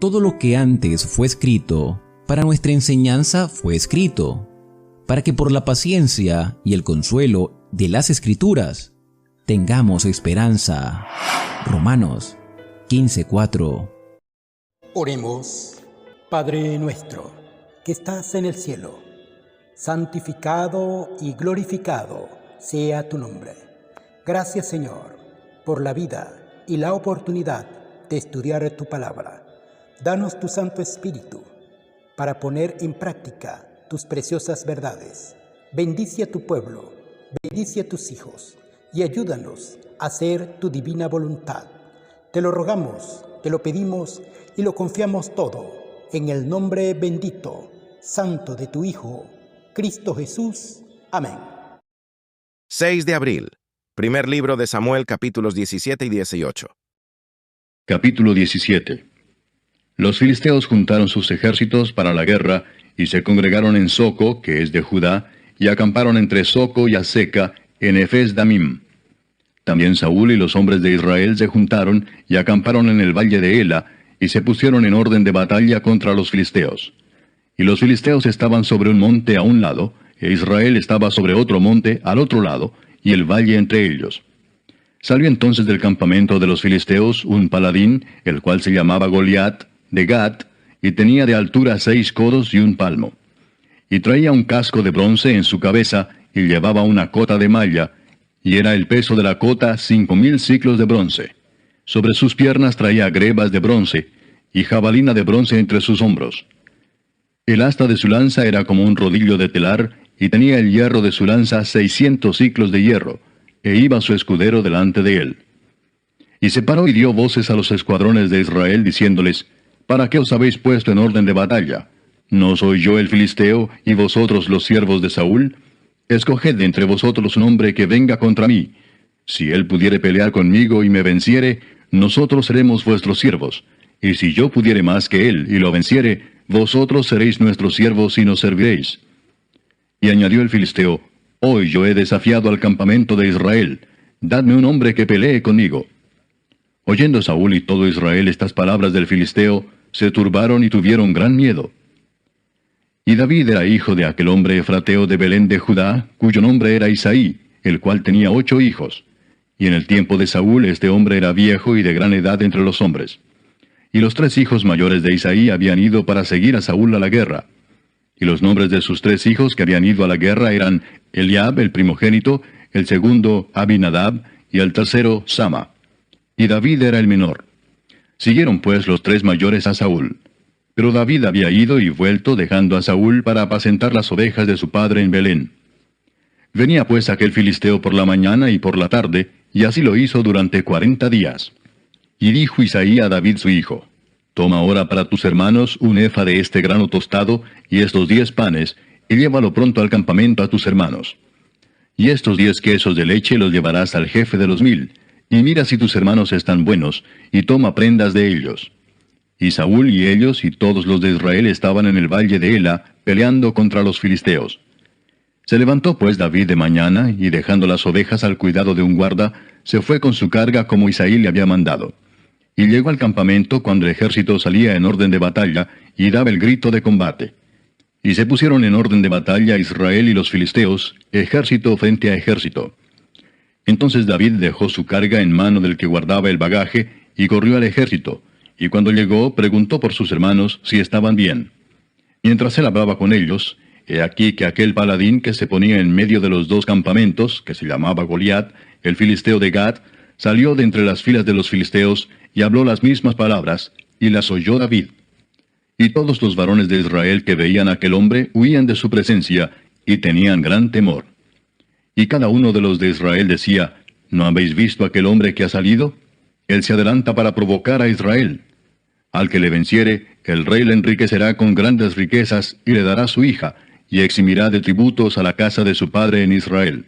todo lo que antes fue escrito, para nuestra enseñanza fue escrito, para que por la paciencia y el consuelo de las Escrituras tengamos esperanza. Romanos 15:4. Oremos. Padre nuestro, que estás en el cielo, santificado y glorificado sea tu nombre. Gracias, Señor, por la vida y la oportunidad de estudiar tu palabra. Danos tu Santo Espíritu para poner en práctica tus preciosas verdades. Bendice a tu pueblo, bendice a tus hijos y ayúdanos a hacer tu divina voluntad. Te lo rogamos, te lo pedimos y lo confiamos todo en el nombre bendito, santo de tu Hijo, Cristo Jesús. Amén. 6 de abril. Primer libro de Samuel, capítulos 17 y 18. Capítulo 17. Los filisteos juntaron sus ejércitos para la guerra, y se congregaron en Soco, que es de Judá, y acamparon entre Soco y Aseca, en Efes Damim. También Saúl y los hombres de Israel se juntaron, y acamparon en el valle de Ela, y se pusieron en orden de batalla contra los filisteos. Y los filisteos estaban sobre un monte a un lado, e Israel estaba sobre otro monte al otro lado, y el valle entre ellos. Salió entonces del campamento de los filisteos un paladín, el cual se llamaba Goliat, de Gat, y tenía de altura 6 codos y 1 palmo. Y traía un casco de bronce en su cabeza, y llevaba una cota de malla, y era el peso de la cota 5,000 siclos de bronce. Sobre sus piernas traía grebas de bronce, y jabalina de bronce entre sus hombros. El asta de su lanza era como un rodillo de telar, y tenía el hierro de su lanza 600 siclos de hierro, e iba su escudero delante de él. Y se paró y dio voces a los escuadrones de Israel, diciéndoles, ¿para qué os habéis puesto en orden de batalla? ¿No soy yo el filisteo, y vosotros los siervos de Saúl? Escoged de entre vosotros un hombre que venga contra mí. Si él pudiere pelear conmigo y me venciere, nosotros seremos vuestros siervos. Y si yo pudiere más que él y lo venciere, vosotros seréis nuestros siervos y nos serviréis. Y añadió el filisteo, hoy yo he desafiado al campamento de Israel. Dadme un hombre que pelee conmigo. Oyendo Saúl y todo Israel estas palabras del filisteo, se turbaron y tuvieron gran miedo. Y David era hijo de aquel hombre efrateo de Belén de Judá, cuyo nombre era Isaí, el cual tenía 8 hijos. Y en el tiempo de Saúl este hombre era viejo y de gran edad entre los hombres. Y los 3 hijos mayores de Isaí habían ido para seguir a Saúl a la guerra. Y los nombres de sus 3 hijos que habían ido a la guerra eran Eliab, el primogénito, el segundo Abinadab, y el tercero Sama. Y David era el menor. Siguieron pues los 3 mayores a Saúl. Pero David había ido y vuelto dejando a Saúl para apacentar las ovejas de su padre en Belén. Venía pues aquel filisteo por la mañana y por la tarde, y así lo hizo durante 40 días. Y dijo Isaí a David su hijo, toma ahora para tus hermanos un efa de este grano tostado, y estos 10 panes, y llévalo pronto al campamento a tus hermanos. Y estos 10 quesos de leche los llevarás al jefe de los 1000, y mira si tus hermanos están buenos, y toma prendas de ellos. Y Saúl y ellos y todos los de Israel estaban en el valle de Ela, peleando contra los filisteos. Se levantó pues David de mañana, y dejando las ovejas al cuidado de un guarda, se fue con su carga como Isaí le había mandado. Y llegó al campamento cuando el ejército salía en orden de batalla, y daba el grito de combate. Y se pusieron en orden de batalla Israel y los filisteos, ejército frente a ejército. Entonces David dejó su carga en mano del que guardaba el bagaje, y corrió al ejército, y cuando llegó preguntó por sus hermanos si estaban bien. Mientras él hablaba con ellos, he aquí que aquel paladín que se ponía en medio de los 2 campamentos, que se llamaba Goliat, el filisteo de Gat, salió de entre las filas de los filisteos, y habló las mismas palabras, y las oyó David. Y todos los varones de Israel que veían a aquel hombre huían de su presencia, y tenían gran temor. Y cada uno de los de Israel decía, ¿no habéis visto aquel hombre que ha salido? Él se adelanta para provocar a Israel. Al que le venciere, el rey le enriquecerá con grandes riquezas, y le dará su hija, y eximirá de tributos a la casa de su padre en Israel.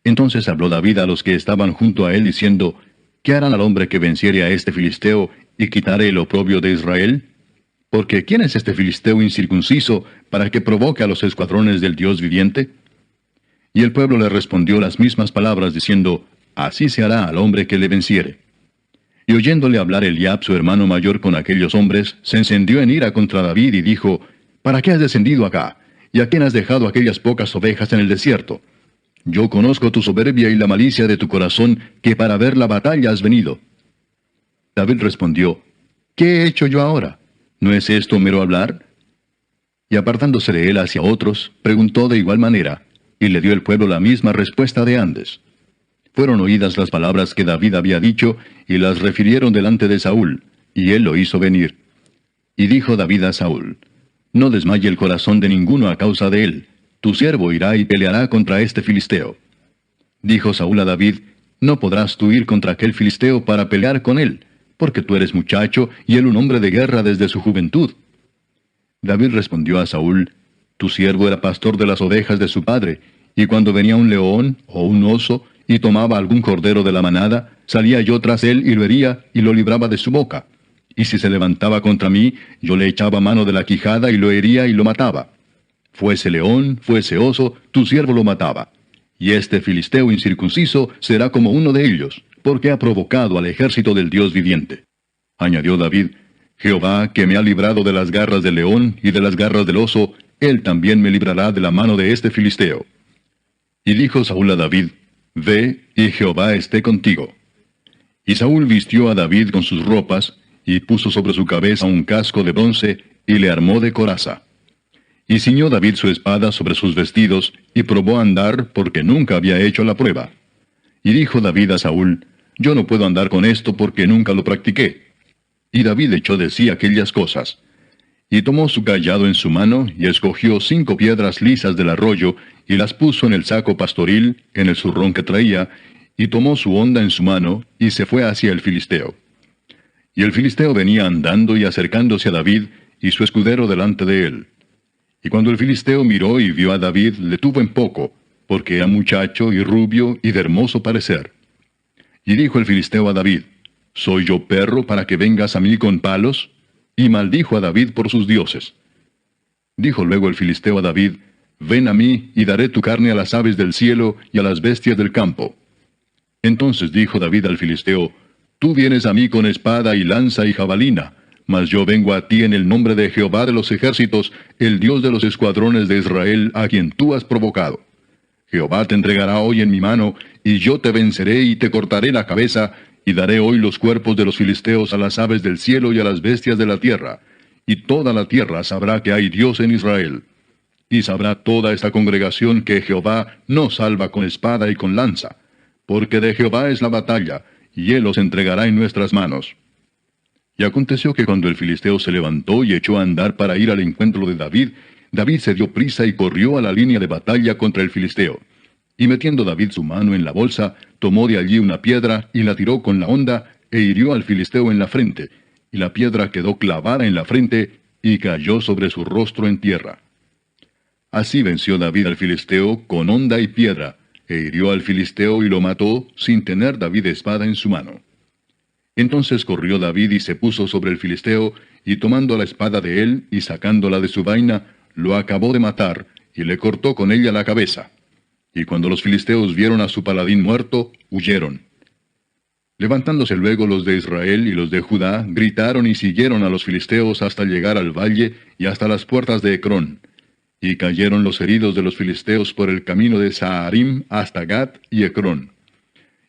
Entonces habló David a los que estaban junto a él, diciendo, ¿qué harán al hombre que venciere a este filisteo, y quitare el oprobio de Israel? Porque ¿quién es este filisteo incircunciso, para que provoque a los escuadrones del Dios viviente? Y el pueblo le respondió las mismas palabras, diciendo, así se hará al hombre que le venciere. Y oyéndole hablar Eliab, su hermano mayor, con aquellos hombres, se encendió en ira contra David y dijo, ¿para qué has descendido acá? ¿Y a quién has dejado aquellas pocas ovejas en el desierto? Yo conozco tu soberbia y la malicia de tu corazón, que para ver la batalla has venido. David respondió, ¿qué he hecho yo ahora? ¿No es esto mero hablar? Y apartándose de él hacia otros, preguntó de igual manera, y le dio el pueblo la misma respuesta de antes. Fueron oídas las palabras que David había dicho, y las refirieron delante de Saúl, y él lo hizo venir. Y dijo David a Saúl, no desmaye el corazón de ninguno a causa de él, tu siervo irá y peleará contra este filisteo. Dijo Saúl a David, no podrás tú ir contra aquel filisteo para pelear con él, porque tú eres muchacho, y él un hombre de guerra desde su juventud. David respondió a Saúl, tu siervo era pastor de las ovejas de su padre, y cuando venía un león o un oso, y tomaba algún cordero de la manada, salía yo tras él y lo hería, y lo libraba de su boca. Y si se levantaba contra mí, yo le echaba mano de la quijada, y lo hería y lo mataba. Fuese león, fuese oso, tu siervo lo mataba. Y este filisteo incircunciso será como uno de ellos, porque ha provocado al ejército del Dios viviente. Añadió David, Jehová, que me ha librado de las garras del león y de las garras del oso, él también me librará de la mano de este filisteo. Y dijo Saúl a David, ve, y Jehová esté contigo. Y Saúl vistió a David con sus ropas, y puso sobre su cabeza un casco de bronce, y le armó de coraza. Y ciñó David su espada sobre sus vestidos, y probó a andar, porque nunca había hecho la prueba. Y dijo David a Saúl, yo no puedo andar con esto porque nunca lo practiqué. Y David echó de sí aquellas cosas. Y tomó su cayado en su mano, y escogió 5 piedras lisas del arroyo, y las puso en el saco pastoril, en el zurrón que traía, y tomó su honda en su mano, y se fue hacia el filisteo. Y el filisteo venía andando y acercándose a David, y su escudero delante de él. Y cuando el filisteo miró y vio a David, le tuvo en poco, porque era muchacho y rubio y de hermoso parecer. Y dijo el filisteo a David, ¿soy yo perro para que vengas a mí con palos? Y maldijo a David por sus dioses. Dijo luego el filisteo a David, ven a mí, y daré tu carne a las aves del cielo y a las bestias del campo. Entonces dijo David al filisteo, tú vienes a mí con espada y lanza y jabalina, mas yo vengo a ti en el nombre de Jehová de los ejércitos, el Dios de los escuadrones de Israel, a quien tú has provocado. Jehová te entregará hoy en mi mano, y yo te venceré y te cortaré la cabeza, y daré hoy los cuerpos de los filisteos a las aves del cielo y a las bestias de la tierra. Y toda la tierra sabrá que hay Dios en Israel. Y sabrá toda esta congregación que Jehová no salva con espada y con lanza, porque de Jehová es la batalla, y él los entregará en nuestras manos. Y aconteció que cuando el filisteo se levantó y echó a andar para ir al encuentro de David, David se dio prisa y corrió a la línea de batalla contra el filisteo. Y metiendo David su mano en la bolsa, tomó de allí una piedra y la tiró con la honda, e hirió al filisteo en la frente, y la piedra quedó clavada en la frente, y cayó sobre su rostro en tierra. Así venció David al filisteo con honda y piedra, e hirió al filisteo y lo mató, sin tener David espada en su mano. Entonces corrió David y se puso sobre el filisteo, y tomando la espada de él, y sacándola de su vaina, lo acabó de matar, y le cortó con ella la cabeza. Y cuando los filisteos vieron a su paladín muerto, huyeron. Levantándose luego los de Israel y los de Judá, gritaron y siguieron a los filisteos hasta llegar al valle y hasta las puertas de Ecrón. Y cayeron los heridos de los filisteos por el camino de Saharim hasta Gat y Ecrón.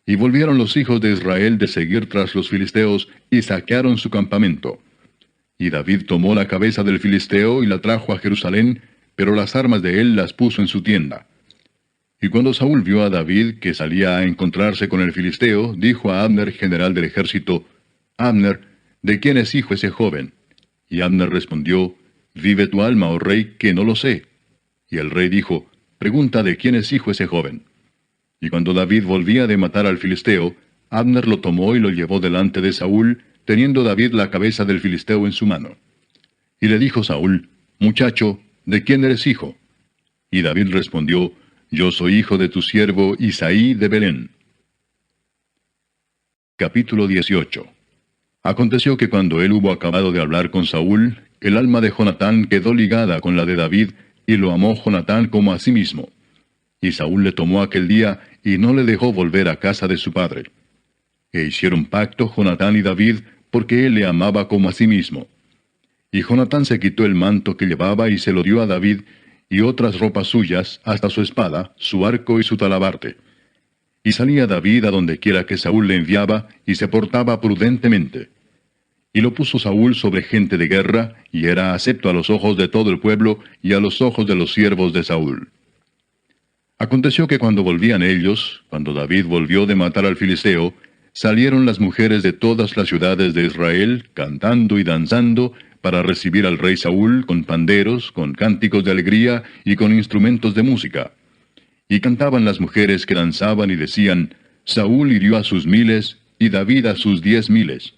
Y volvieron los hijos de Israel de seguir tras los filisteos, y saquearon su campamento. Y David tomó la cabeza del filisteo y la trajo a Jerusalén, pero las armas de él las puso en su tienda. Y cuando Saúl vio a David que salía a encontrarse con el filisteo, dijo a Abner, general del ejército, Abner, ¿de quién es hijo ese joven? Y Abner respondió, vive tu alma, oh rey, que no lo sé. Y el rey dijo, pregunta de quién es hijo ese joven. Y cuando David volvía de matar al filisteo, Abner lo tomó y lo llevó delante de Saúl, teniendo David la cabeza del filisteo en su mano. Y le dijo Saúl, muchacho, ¿de quién eres hijo? Y David respondió, yo soy hijo de tu siervo Isaí de Belén. Capítulo 18. Aconteció que cuando él hubo acabado de hablar con Saúl, el alma de Jonatán quedó ligada con la de David, y lo amó Jonatán como a sí mismo. Y Saúl le tomó aquel día, y no le dejó volver a casa de su padre. E hicieron pacto Jonatán y David, porque él le amaba como a sí mismo. Y Jonatán se quitó el manto que llevaba y se lo dio a David, y otras ropas suyas, hasta su espada, su arco y su talabarte. Y salía David a donde quiera que Saúl le enviaba, y se portaba prudentemente. Y lo puso Saúl sobre gente de guerra, y era acepto a los ojos de todo el pueblo, y a los ojos de los siervos de Saúl. Aconteció que cuando volvían ellos, cuando David volvió de matar al filisteo, salieron las mujeres de todas las ciudades de Israel, cantando y danzando, para recibir al rey Saúl con panderos, con cánticos de alegría y con instrumentos de música. Y cantaban las mujeres que danzaban y decían, Saúl hirió a sus 1000 y David a sus 10,000.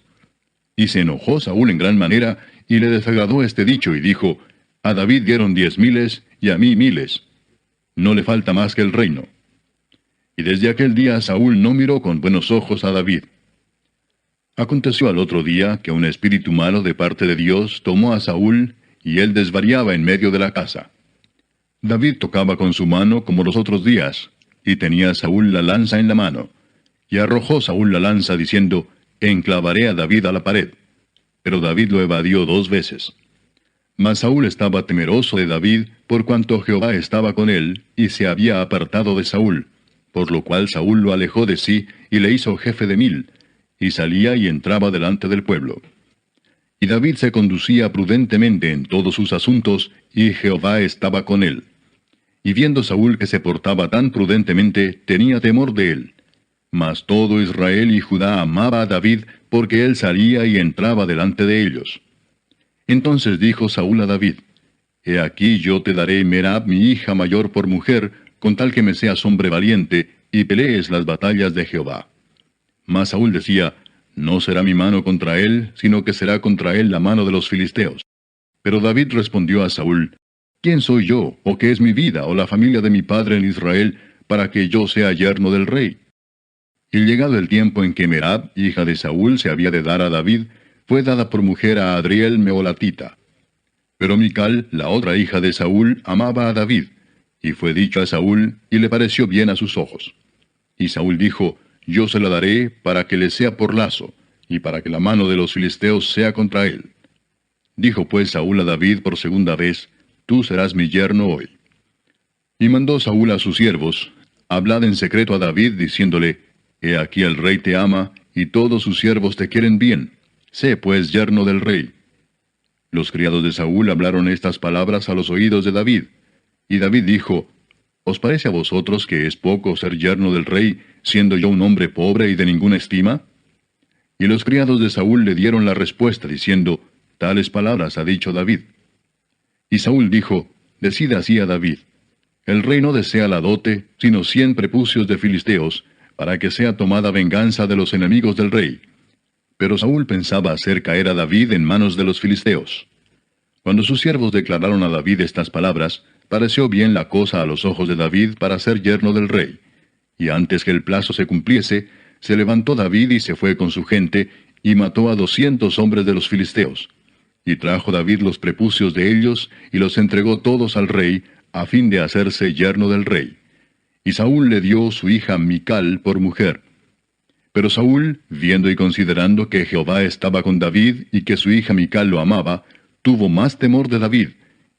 Y se enojó Saúl en gran manera, y le desagradó este dicho, y dijo, a David dieron 10,000 y a mí 1000. No le falta más que el reino. Y desde aquel día Saúl no miró con buenos ojos a David. Aconteció al otro día que un espíritu malo de parte de Dios tomó a Saúl, y él desvariaba en medio de la casa. David tocaba con su mano como los otros días, y tenía Saúl la lanza en la mano. Y arrojó Saúl la lanza diciendo, enclavaré a David a la pared. Pero David lo evadió 2 veces. Mas Saúl estaba temeroso de David, por cuanto Jehová estaba con él, y se había apartado de Saúl, por lo cual Saúl lo alejó de sí, y le hizo jefe de 1000, y salía y entraba delante del pueblo. Y David se conducía prudentemente en todos sus asuntos, y Jehová estaba con él. Y viendo Saúl que se portaba tan prudentemente, tenía temor de él. Mas todo Israel y Judá amaba a David, porque él salía y entraba delante de ellos. Entonces dijo Saúl a David, He aquí yo te daré Merab mi hija mayor por mujer, con tal que me seas hombre valiente, y pelees las batallas de Jehová. Mas Saúl decía, No será mi mano contra él, sino que será contra él la mano de los filisteos. Pero David respondió a Saúl, ¿Quién soy yo, o qué es mi vida, o la familia de mi padre en Israel, para que yo sea yerno del rey? Y llegado el tiempo en que Merab, hija de Saúl, se había de dar a David, fue dada por mujer a Adriel Meholatita. Pero Mical, la otra hija de Saúl, amaba a David, y fue dicho a Saúl, y le pareció bien a sus ojos. Y Saúl dijo, Yo se la daré para que le sea por lazo, y para que la mano de los filisteos sea contra él. Dijo pues Saúl a David por segunda vez, Tú serás mi yerno hoy. Y mandó Saúl a sus siervos, Hablad en secreto a David, diciéndole, He aquí el rey te ama, y todos sus siervos te quieren bien. Sé pues yerno del rey. Los criados de Saúl hablaron estas palabras a los oídos de David. Y David dijo, ¿Os parece a vosotros que es poco ser yerno del rey, siendo yo un hombre pobre y de ninguna estima? Y los criados de Saúl le dieron la respuesta, diciendo, Tales palabras ha dicho David. Y Saúl dijo, Decid así a David, el rey no desea la dote, sino 100 prepucios de filisteos, para que sea tomada venganza de los enemigos del rey. Pero Saúl pensaba hacer caer a David en manos de los filisteos. Cuando sus siervos declararon a David estas palabras, pareció bien la cosa a los ojos de David para ser yerno del rey. Y antes que el plazo se cumpliese, se levantó David y se fue con su gente, y mató a 200 hombres de los filisteos. Y trajo David los prepucios de ellos, y los entregó todos al rey, a fin de hacerse yerno del rey. Y Saúl le dio su hija Mical por mujer. Pero Saúl, viendo y considerando que Jehová estaba con David, y que su hija Mical lo amaba, tuvo más temor de David,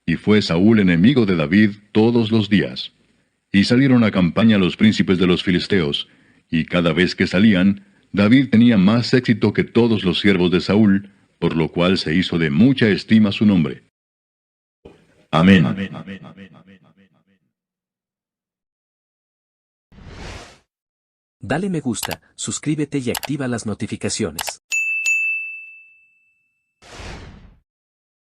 y fue Saúl enemigo de David todos los días. Y salieron a campaña los príncipes de los filisteos, y cada vez que salían, David tenía más éxito que todos los siervos de Saúl, por lo cual se hizo de mucha estima su nombre. Amén. Dale me gusta, suscríbete y activa las notificaciones.